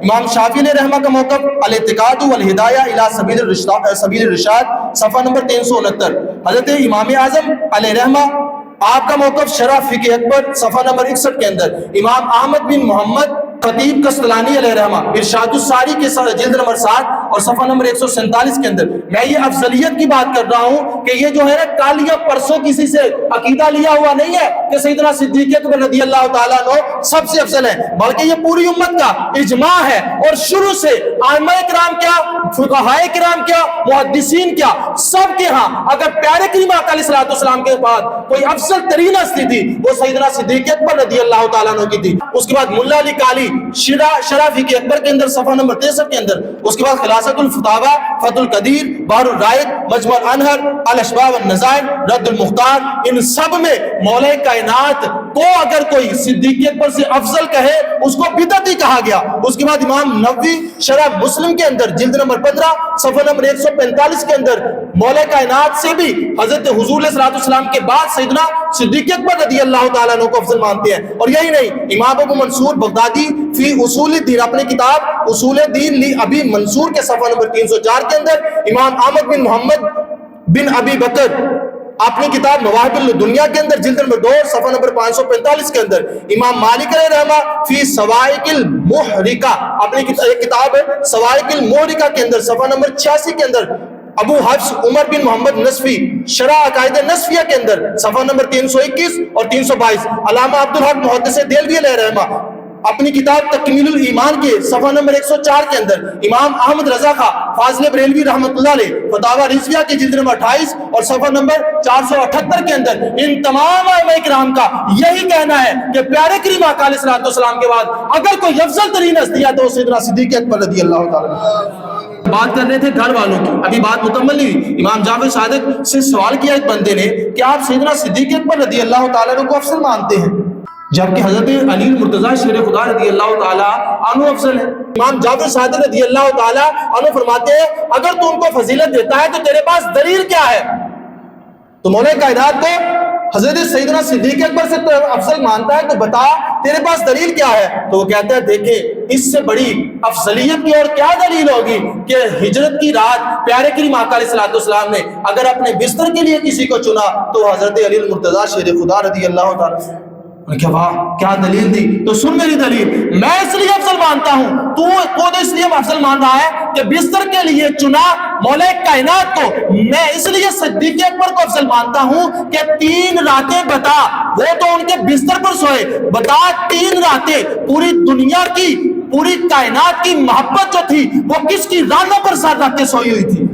امام شافعی علیہ رحمہ کا موقف الاعتقاد والہدایہ الی سبیل الرشاد صفحہ نمبر 369. حضرت امام اعظم علیہ رحمہ آپ کا موقف شرح فقہ اکبر صفحہ نمبر 61 کے اندر. امام احمد بن محمد خطیب قسطلانی علیہ رحمہ ارشاد الساری کے جلد نمبر 7 اور صفحہ نمبر 147 کے اندر. میں یہ افضلیت کی بات کر رہا ہوں کہ یہ جو ہے نا کل یا پرسوں کسی سے عقیدہ لیا ہوا نہیں ہے کہ سیدنا صدیق اکبر رضی اللہ تعالیٰ عنہ سب سے افضل ہے، بلکہ یہ پوری امت کا اجماع ہے. اور شروع سے ائمہ کرام کیا، فقہائے کرام کیا، محدثین کیا، سب کے ہاں اگر پیارے کریم آقا علیہ الصلوۃ والسلام کے بعد کوئی افضل ترین ہستی تھی وہ سیدنا صدیق اکبر رضی اللہ تعالیٰ عنہ کی تھی. اس کے بعد ملا علی کالی شرح فقہ اکبر کے اندر صفحہ نمبر 63 کے اندر. اس کے بعد خلاصۃ الفتاوی، فتح القدیر، بحر الرائد، مجمع الانہر، الاشباح والنظائر، رد المختار، ان سب میں مولا کائنات کو اگر کوئی صدیق اکبر سے افضل کہے اس کو بدعتی کہا گیا. اس کے بعد امام نووی شرح مسلم کے اندر جلد نمبر 15 صفحہ نمبر 145 کے اندر مولا کائنات سے بھی حضرت حضور علیہ الصلوۃ والسلام کے بعد سیدنا صدیق اکبر رضی اللہ تعالیٰ عنہ کو افضل مانتے ہیں. اور یہی نہیں، امام ابو منصور بغدادی فی اصول الدین اپنی کتاب اصول الدین لی ابی منصور کے صفحہ نمبر 304 کے اندر، امام احمد بن محمد بن ابی بکر اپنی کتاب مواہب الدنیا کے اندر جلد نمبر 2 صفحہ نمبر 545 کے اندر، امام مالک علیہ رحمہ فی سوائق المحرکہ اپنی کتاب سوائق المحرکہ کے اندر صفحہ نمبر 86 کے اندر، ابو حفص عمر بن محمد نصفی شرح عقائد نصفیہ کے اندر صفحہ نمبر 321 اور 322، علامہ عبدالحق محدث دہلوی علیہ رحمہ اپنی کتاب تکمیل الایمان کے صفحہ نمبر 104 کے اندر، امام احمد رضا خان فاضل بریلوی رحمۃ اللہ علیہ فتاوی رضویہ کے جلد نمبر 28 اور صفحہ نمبر 478 کے اندر. ان تمام ائمہ کرام کا یہی کہنا ہے کہ پیارے کریم آقا علیہ الصلوۃ والسلام کے بعد اگر کوئی افضل ترین ہستی ہے تو سیدنا صدیق اکبر رضی اللہ تعالیٰ عنہ. بات کر رہے تھے گھر والوں کی، ابھی بات مکمل نہیں ہوئی. امام جعفر صادق سے سوال کیا ایک بندے نے کہ آپ سیدنا صدیق اکبر رضی اللہ تعالیٰ عنہ کو افضل مانتے ہیں جبکہ حضرت علی المرتضیٰ شیر خدا رضی اللہ تعالیٰ عنہ افضل ہے. امام جعفر صادق رضی اللہ تعالیٰ عنہ فرماتے ہیں اگر تو ان کو فضیلت دیتا ہے تو تیرے پاس دلیل کیا ہے؟ تو مولا کائنات کو حضرت سیدنا صدیق اکبر سے تو افضل مانتا ہے تو بتا تیرے پاس دلیل کیا ہے؟ تو وہ کہتا ہے دیکھیں اس سے بڑی افضلیت کی اور کیا دلیل ہوگی کہ ہجرت کی رات پیارے کریم آقا علیہ الصلوۃ والسلام نے اگر اپنے بستر کے لیے کسی کو چنا تو حضرت علی المرتضیٰ شیر خدا رضی اللہ تعالیٰ عنہ. کیا واہ کیا دلیل دی؟ تو سن میری دلیل، میں اس لیے افضل مانتا ہوں، تو اس لیے افضل مان رہا ہے کہ بستر کے لیے چنا مولا کائنات کو. میں اس لیے صدیق اکبر کو افضل مانتا ہوں کہ 3 راتیں بتا، وہ تو ان کے بستر پر سوئے، بتا 3 راتیں پوری دنیا کی، پوری کائنات کی محبت جو تھی وہ کس کی رانوں پر سر رکھ کے سوئی ہوئی تھی؟